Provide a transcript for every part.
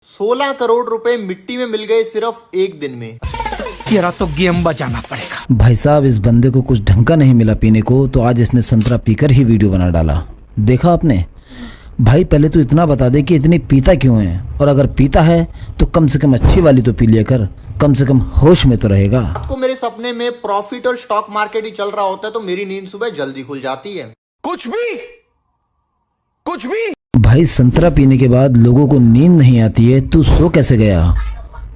16 करोड़ रुपए मिट्टी में मिल गए सिर्फ एक दिन में। तेरा तो गेम बजाना पड़ेगा। भाई साहब, इस बंदे को कुछ ढंग का नहीं मिला पीने को, तो आज इसने संतरा पीकर ही वीडियो बना डाला। देखा आपने? भाई पहले तो इतना बता दे कि इतनी पीता क्यों है, और अगर पीता है तो कम से कम अच्छी वाली तो पी लिया कर, कम से कम होश में तो रहेगा। रात को मेरे सपने में प्रॉफिट और स्टॉक मार्केट ही चल रहा होता है तो मेरी नींद सुबह जल्दी खुल जाती है। कुछ भी भाई संतरा पीने के बाद लोगों को नींद नहीं आती है, तू सो कैसे गया?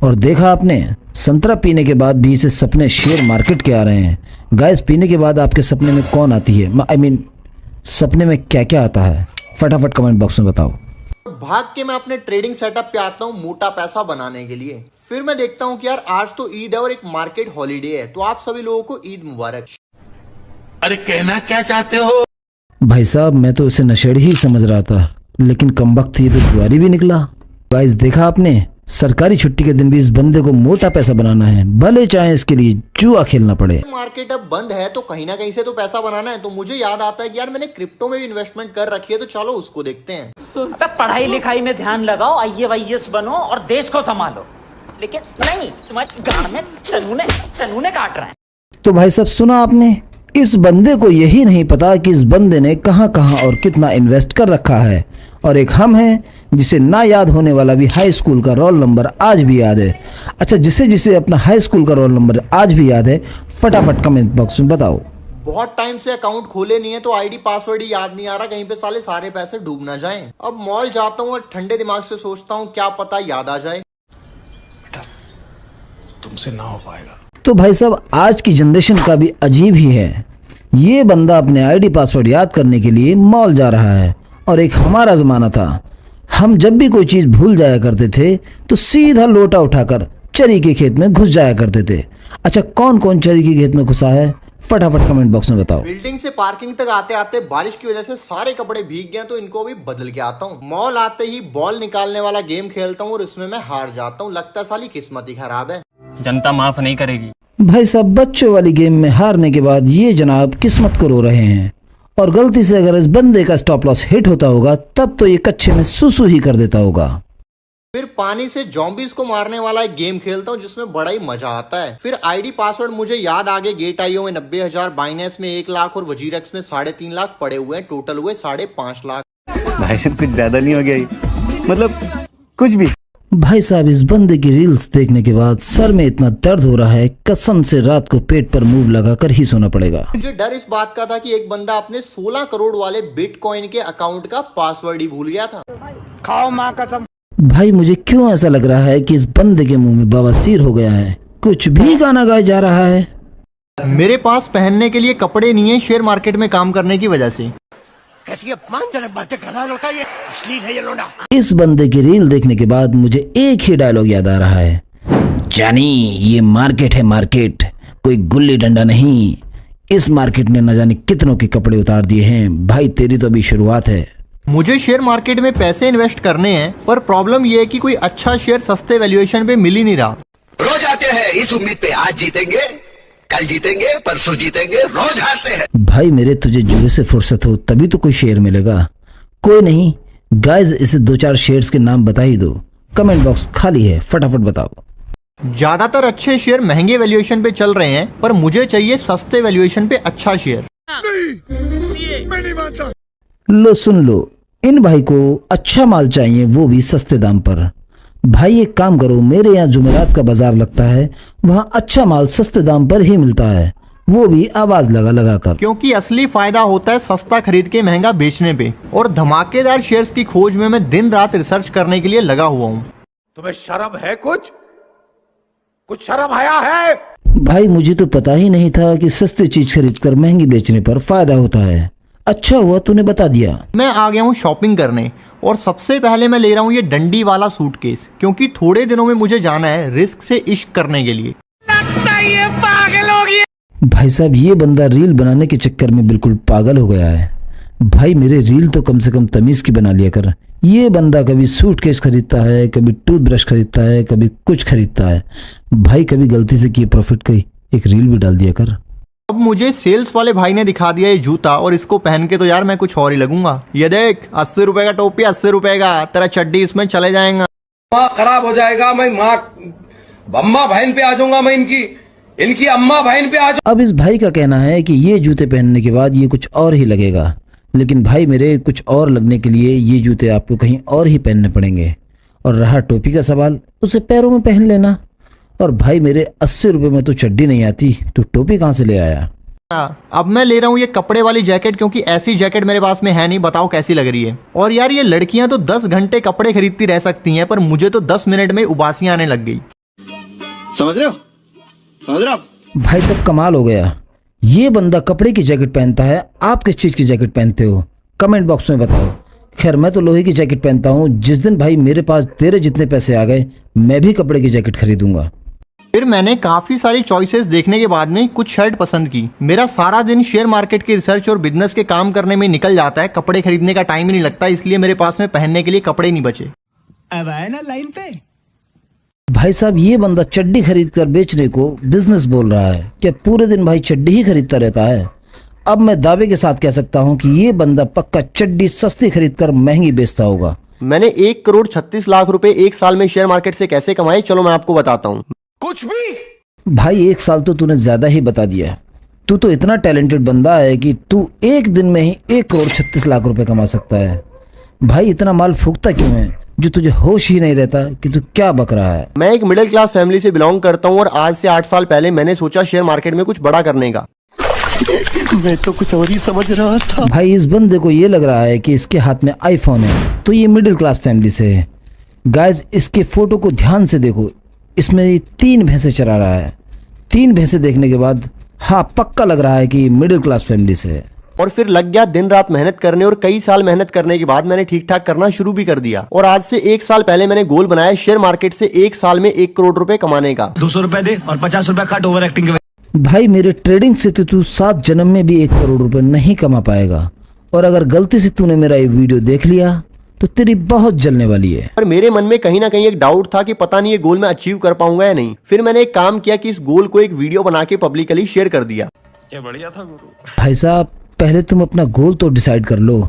और देखा आपने, संतरा पीने के बाद भी इसे सपने शेयर मार्केट के आ रहे हैं। गाइस, पीने के बाद आपके सपने में कौन आती है? आई मीन सपने में क्या क्या आता है? फटाफट कमेंट बॉक्स में बताओ। भाग के मैं अपने ट्रेडिंग सेटअप पे आता हूँ मोटा पैसा बनाने के लिए। फिर मैं देखता हूँ कि यार आज तो ईद है और एक मार्केट हॉलीडे है, तो आप सभी लोगों को ईद मुबारक। अरे कहना क्या चाहते हो? भाई साहब, मैं तो उसे नशेड़ी ही समझ रहा था, लेकिन कमबख्त ये तो जुआरी भी निकला। गाइस, देखा आपने? सरकारी छुट्टी के दिन भी इस बंदे को मोटा पैसा बनाना है, भले चाहे इसके लिए जुआ खेलना पड़े। मार्केट अब बंद है तो कहीं ना कहीं से तो पैसा बनाना है, तो मुझे याद आता है कि यार मैंने क्रिप्टो में भी इन्वेस्टमेंट कर रखी है, तो चलो उसको देखते हैं। पढ़ाई लिखाई में ध्यान लगाओ, IAS बनो और देश को संभालो, लेकिन नहीं, तुम्हारे गांड में चनूने काट रहे हैं। तो भाई साहब, सुना आपने? इस बंदे को यही नहीं पता कि इस बंदे ने कहां कहां और कितना इन्वेस्ट कर रखा है। और एक हम हैं जिसे ना याद होने वाला भी हाई स्कूल का रोल नंबर आज भी याद है। अच्छा, जिसे अपना हाई स्कूल का रोल नंबर आज भी याद है, फटाफट कमेंट बॉक्स में बताओ। बहुत टाइम से अकाउंट खोले नहीं है तो आईडी पासवर्ड ही याद नहीं आ रहा, कहीं पे सारे पैसे डूब ना जाएं। अब मॉल जाता हूँ और ठंडे दिमाग से सोचता हूँ क्या पता याद आ जाए। बेटा, तुमसे ना हो पाएगा। तो भाई साहब, आज की जनरेशन का भी अजीब ही है। ये बंदा अपने आईडी पासवर्ड याद करने के लिए मॉल जा रहा है, और एक हमारा जमाना था, हम जब भी कोई चीज भूल जाया करते थे तो सीधा लोटा उठाकर चरी के खेत में घुस जाया करते थे। अच्छा, कौन कौन चरी के खेत में घुसा है? फटाफट कमेंट बॉक्स में बताओ। बिल्डिंग से पार्किंग तक आते आते बारिश की वजह से सारे कपड़े भीग गए, तो इनको भी बदल के आता हूँ। मॉल आते ही बॉल निकालने वाला गेम खेलता हूँ और इसमें मैं हार जाता हूँ। लगता है साली किस्मत ही खराब है, जनता माफ नहीं करेगी। भाई साहब, बच्चों वाली गेम में हारने के बाद ये जनाब किस्मत को रो रहे हैं, और गलती से अगर इस बंदे का स्टॉप लॉस हिट होता होगा तब तो ये कच्चे में सुसु ही कर देता होगा। फिर पानी से जॉम्बीज को मारने वाला एक गेम खेलता हूँ जिसमें बड़ा ही मजा आता है। फिर आईडी पासवर्ड मुझे याद आ गए। गेट आईओ में 90,000, बाइनेंस में 1 लाख और वजीरेक्स में 3.5 लाख पड़े हुए हैं। टोटल हुए 5.5 लाख। भाई साहब, कुछ ज्यादा नहीं हो गया? मतलब कुछ भी। भाई साहब, इस बंदे की रील्स देखने के बाद सर में इतना दर्द हो रहा है, कसम से रात को पेट पर मूव लगाकर ही सोना पड़ेगा। मुझे डर इस बात का था कि एक बंदा अपने 16 करोड़ वाले बिटकॉइन के अकाउंट का पासवर्ड ही भूल गया था। खाओ माँ कसम। भाई, मुझे क्यों ऐसा लग रहा है कि इस बंदे के मुंह में बवासीर हो गया है, कुछ भी गाना गाया जा रहा है। मेरे पास पहनने के लिए कपड़े नहीं है शेयर मार्केट में काम करने की वजह से। कैसी अपमानजनक बातें कर रहा लड़का, ये अश्लील है ये लोंडा। इस बंदे की रील देखने के बाद मुझे एक ही डायलॉग याद आ रहा है, जानी ये मार्केट है मार्केट, कोई गुल्ली डंडा नहीं। इस मार्केट ने न जाने कितनों के कपड़े उतार दिए हैं। भाई, तेरी तो अभी शुरुआत है। मुझे शेयर मार्केट में पैसे इन्वेस्ट करने हैं, पर प्रॉब्लम ये है कि कोई अच्छा शेयर सस्ते वैल्यूएशन पे मिल ही नहीं रहा। रोज आते हैं इस उम्मीद पे, आज जीतेंगे, कल जीतेंगे, परसों जीतेंगे, रोज हारते हैं। भाई मेरे, तुझे जुए से फुर्सत हो तभी तो कोई शेयर मिलेगा। कोई नहीं गाइस, इसे 2-4 शेयर्स के नाम बता ही दो। कमेंट बॉक्स खाली है, फटाफट बताओ। ज्यादातर अच्छे शेयर महंगे वैल्यूएशन पे चल रहे हैं, पर मुझे चाहिए सस्ते वैल्यूएशन पे अच्छा शेयर। मैं नहीं मानता। लो सुन लो, इन भाई को अच्छा माल चाहिए, वो भी सस्ते दाम पर। भाई एक काम करो, मेरे यहाँ जुमेरात का बाजार लगता है, वहाँ अच्छा माल सस्ते दाम पर ही मिलता है, वो भी आवाज लगा कर। क्योंकि असली फायदा होता है सस्ता खरीद के महंगा बेचने पे। और धमाकेदार शेयर्स की खोज में मैं दिन रात रिसर्च करने के लिए लगा हुआ हूँ। तुम्हें शर्म है? कुछ शर्म आया है? भाई, मुझे तो पता ही नहीं था कि सस्ती चीज खरीद कर महंगी बेचने पर फायदा होता है। अच्छा हुआ तूने बता दिया। मैं आ गया हूँ शॉपिंग करने, और सबसे पहले मैं ले रहा हूँ ये डंडी वाला सूटकेस, क्योंकि थोड़े दिनों में मुझे जाना है रिस्क से इश्क करने के लिए। लगता है ये पागल हो गया। भाई साहब, ये बंदा रील बनाने के चक्कर में बिल्कुल पागल हो गया है। भाई मेरे रील तो कम से कम तमीज की बना लिया कर। ये बंदा कभी सूटकेस खरीदता है, कभी टूथब्रश खरीदता है, कभी कुछ खरीदता है। भाई कभी गलती से किए प्रॉफिट की एक रील भी डाल दिया कर। अब मुझे सेल्स वाले भाई ने दिखा दिया ये जूता, और इसको पहन के तो यार मैं कुछ और ही लगूंगा। ये देख, 80 रुपए का टोपी, 80 रुपए का, तेरा चड्डी इसमें चले जाएगा। माँ खराब हो जाएगा, मैं माँ अम्मा बहन पे आ जाऊंगा, मैं इनकी अम्मा बहन पे आ जाऊंगा। अब इस भाई का कहना है कि ये जूते पहनने के बाद ये कुछ और ही लगेगा, लेकिन भाई मेरे कुछ और लगने के लिए ये जूते आपको कहीं और ही पहनने पड़ेंगे। और रहा टोपी का सवाल, उसे पैरों में पहन लेना। और भाई मेरे 80 रुपए में तो चड्डी नहीं आती, तो टोपी कहाँ से ले आया? अब मैं ले रहा हूँ ये कपड़े वाली जैकेट, क्योंकि ऐसी जैकेट मेरे पास में है नहीं। बताओ कैसी लग रही है। और यार ये लड़कियां तो 10 घंटे कपड़े खरीदती रह सकती हैं, पर मुझे तो 10 मिनट में उबासियां आने लग गई। समझ रहे हो आप? भाई सब कमाल हो गया। ये बंदा कपड़े की जैकेट पहनता है, आप किस चीज की जैकेट पहनते हो? कमेंट बॉक्स में बताओ। खैर मैं तो लोहे की जैकेट पहनता हूँ। जिस दिन भाई मेरे पास तेरे जितने पैसे आ गए, मैं भी कपड़े की जैकेट खरीदूंगा। फिर मैंने काफी सारी चॉइसेस देखने के बाद में कुछ शर्ट पसंद की। मेरा सारा दिन शेयर मार्केट की रिसर्च और बिजनेस के काम करने में निकल जाता है, कपड़े खरीदने का टाइम ही नहीं लगता, इसलिए मेरे पास में पहनने के लिए कपड़े नहीं बचे। अब आए ना लाइन पे। भाई साहब ये बंदा चड्डी खरीद कर बेचने को बिजनेस बोल रहा है। क्या पूरे दिन भाई चड्डी ही खरीदता रहता है? अब मैं दावे के साथ कह सकता हूँ कि ये बंदा पक्का चड्डी सस्ती खरीद कर महंगी बेचता होगा। मैंने 1 करोड़ 36 लाख रुपए एक साल में शेयर मार्केट से कैसे कमाए, चलो मैं आपको बताता हूँ। कुछ भी भाई 1 साल तो तूने ज्यादा ही बता दिया। तू तो इतना टैलेंटेड बंदा है कि तू एक दिन में ही 1 करोड़ 36 लाख रुपए कमा सकता है। भाई इतना माल फूकता क्यों है जो तुझे होश ही नहीं रहता कि तू क्या बक रहा है? मैं एक मिडिल क्लास फैमिली से बिलोंग करता हूँ और आज से 8 साल पहले मैंने सोचा शेयर मार्केट में कुछ बड़ा करने का। मैं तो कुछ और ही समझ रहा था। भाई इस बंदे को ये लग रहा है कि इसके हाथ में आईफोन है, तो ये मिडिल क्लास फैमिली से है। गाइस इसके फोटो को ध्यान से देखो, इसमें 3 भैंसे चरा रहा है। 3 भैंसे देखने के बाद हाँ पक्का लग रहा है कि मिडिल क्लास फैमिली से है। और फिर लग गया दिन रात मेहनत करने, और कई साल मेहनत करने के बाद मैंने ठीक ठाक करना शुरू भी कर दिया। और आज से 1 साल पहले मैंने गोल बनाया शेयर मार्केट से 1 साल में 1 करोड़ रुपए कमाने का। 200 रुपए दे और 50 रुपए कट ओवर एक्टिंग के। भाई मेरे ट्रेडिंग से तो तू 7 जन्म में भी 1 करोड़ रुपए नहीं कमा पाएगा। और अगर गलती से तूने मेरा ये वीडियो देख लिया तो तेरी बहुत जलने वाली है। पर मेरे मन में कहीं ना कहीं एक डाउट था कि पता नहीं ये गोल मैं अचीव कर पाऊंगा या नहीं। फिर मैंने एक काम किया कि इस गोल को एक वीडियो बना के पब्लिकली शेयर कर दिया। क्या बढ़िया था गुरु। भाई साहब पहले तुम अपना गोल तो डिसाइड कर लो,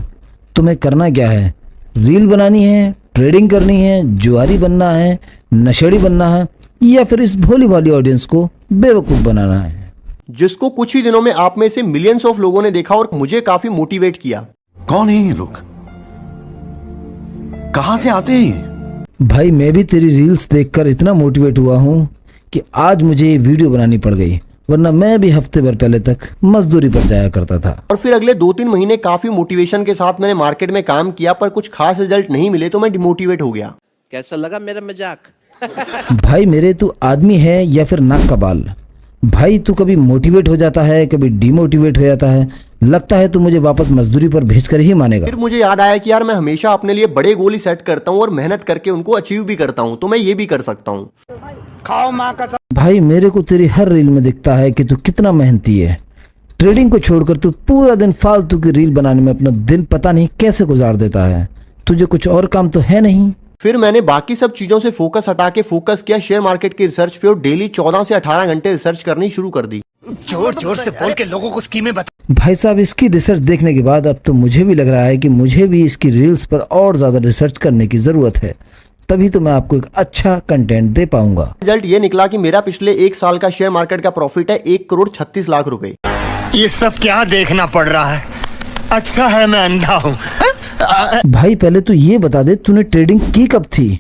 तुम्हें करना क्या है? रील बनानी है, ट्रेडिंग करनी है, जुआरी बनना है, नशेड़ी बनना है, या फिर इस भोली भाली ऑडियंस को बेवकूफ बनाना है? जिसको कुछ ही दिनों में आप में से मिलियंस ऑफ लोगों ने देखा और मुझे काफी मोटिवेट किया। कौन है ये लोग? कहां से आते हैं? भाई मैं भी तेरी रील्स देखकर इतना मोटिवेट हुआ हूँ कि आज मुझे ये वीडियो बनानी पड़ गई, वरना मैं भी हफ्ते भर पहले तक मजदूरी पर जाया करता था। और फिर अगले 2-3 महीने काफी मोटिवेशन के साथ मैंने मार्केट में काम किया, पर कुछ खास रिजल्ट नहीं मिले तो मैं डिमोटिवेट हो गया। कैसा लगा मेरा मजाक? भाई मेरे तू आदमी है या फिर नाक का बाल? भाई तू कभी मोटिवेट हो जाता है, कभी डिमोटिवेट हो जाता है। लगता है तू मुझे वापस मजदूरी पर भेजकर ही मानेगा। फिर मुझे याद आया कि यार मैं हमेशा अपने लिए बड़े गोल ही सेट करता हूँ और मेहनत करके उनको अचीव भी करता हूँ, तो मैं ये भी कर सकता हूँ। खाओ माँ का। भाई मेरे को तेरी हर रील में दिखता है कि तू कितना मेहनती है। ट्रेडिंग को छोड़कर तू पूरा दिन फालतू की रील बनाने में अपना दिन पता नहीं कैसे गुजार देता है। तुझे कुछ और काम तो है नहीं? फिर मैंने बाकी सब चीजों से फोकस हटा के फोकस किया शेयर मार्केट की रिसर्च पे और डेली 14 से 18 घंटे रिसर्च करनी शुरू कर दी। जोर जोर से बोल के लोगों को स्कीमें बता। भाई साहब इसकी रिसर्च देखने के बाद अब तो मुझे भी लग रहा है कि मुझे भी इसकी रील्स पर और ज्यादा रिसर्च करने की जरूरत है, तभी तो मैं आपको एक अच्छा कंटेंट दे पाऊंगा। रिजल्ट ये निकला कि मेरा पिछले 1 साल का शेयर मार्केट का प्रॉफिट है 1 करोड़ 36 लाख रुपए। ये सब क्या देखना पड़ रहा है? अच्छा है मैं अंधा हूँ। भाई पहले तो ये बता दे तूने ट्रेडिंग की कब थी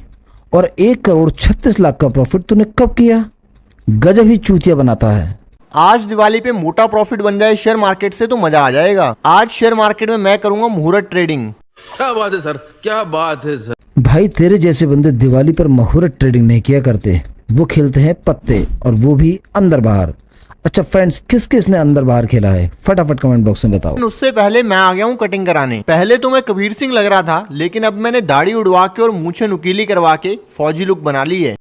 और 1 करोड़ 36 लाख का प्रॉफिट तूने कब किया? गजब ही चूतिया बनाता है। आज दिवाली पे मोटा प्रॉफिट बन जाए शेयर मार्केट से तो मजा आ जाएगा। आज शेयर मार्केट में मैं करूंगा मुहूर्त ट्रेडिंग। क्या बात है सर, क्या बात है सर। भाई तेरे जैसे बंदे दिवाली पर मुहूर्त ट्रेडिंग नहीं किया करते, वो खेलते हैं पत्ते, और वो भी अंदर बाहर। अच्छा फ्रेंड्स, किस किस ने अंदर बाहर खेला है फटाफट कमेंट बॉक्स में बताओ। उससे पहले मैं आ गया हूँ कटिंग कराने। पहले तो मैं कबीर सिंह लग रहा था, लेकिन अब मैंने दाढ़ी उड़वा के और मूछें नुकीली करवा के फौजी लुक बना ली है।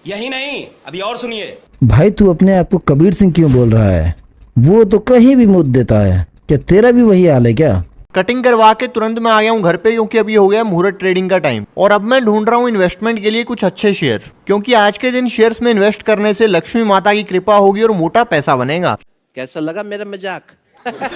यही नहीं, अभी और सुनिए। भाई तू अपने आप को कबीर सिंह क्यों बोल रहा है? वो तो कहीं भी मुद्द देता है। क्या तेरा भी वही हाल है क्या? कटिंग करवा के तुरंत मैं आ गया हूँ घर पे, क्योंकि अभी हो गया मुहूर्त ट्रेडिंग का टाइम। और अब मैं ढूंढ रहा हूँ इन्वेस्टमेंट के लिए कुछ अच्छे शेयर, क्योंकि आज के दिन शेयर्स में इन्वेस्ट करने से लक्ष्मी माता की कृपा होगी और मोटा पैसा बनेगा। कैसा लगा मेरा मजाक?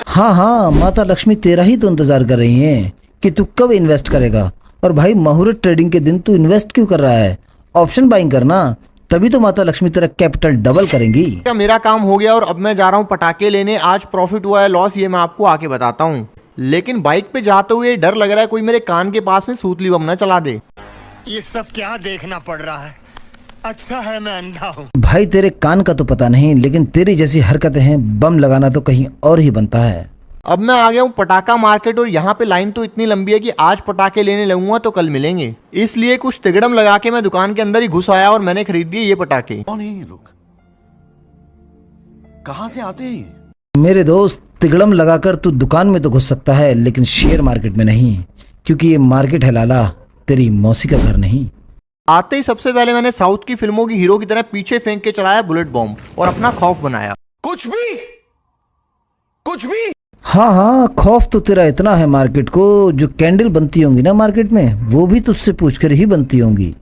हाँ हाँ, माता लक्ष्मी तेरा ही तो इंतजार कर रही हैं कि तू कब इन्वेस्ट करेगा और भाई मुहूर्त ट्रेडिंग के दिन तू इन्वेस्ट क्यों कर रहा है? ऑप्शन बाइंग करना, तभी तो माता लक्ष्मी तेरा कैपिटल डबल करेंगी। मेरा काम हो गया और अब मैं जा रहा हूँ पटाखे लेने। आज प्रॉफिट हुआ है लॉस ये मैं आपको आके बताता हूँ, लेकिन बाइक पे जाते हुए डर लग रहा है कोई मेरे कान के पास में सूतली बम ना चला दे। ये सब क्या देखना पड़ रहा है? अच्छा है मैं अंधा हूँ। भाई तेरे कान का तो पता नहीं, लेकिन तेरी जैसी हरकतें हैं, बम लगाना तो कहीं और ही बनता है। अब मैं आ गया हूँ पटाखा मार्केट और यहाँ पे लाइन तो इतनी लंबी है कि आज पटाखे लेने लगूंगा तो कल मिलेंगे, इसलिए कुछ तिगड़म लगा के मैं दुकान के अंदर ही घुस आया और मैंने खरीद दिए ये पटाखे। कौन है ये लोग? कहाँ से आते हैं? मेरे दोस्त, तिगड़म लगाकर तू दुकान में तो घुस सकता है, लेकिन शेयर मार्केट में नहीं, क्योंकि ये मार्केट है लाला, तेरी मौसी का घर नहीं। आते ही सबसे पहले मैंने साउथ की फिल्मों की हीरो की तरह पीछे फेंक के चलाया बुलेट बॉम्ब और अपना खौफ बनाया। कुछ भी हाँ हाँ, खौफ तो तेरा इतना है मार्केट को, जो कैंडल बनती होंगी ना मार्केट में, वो भी तुझसे पूछकर ही बनती होंगी।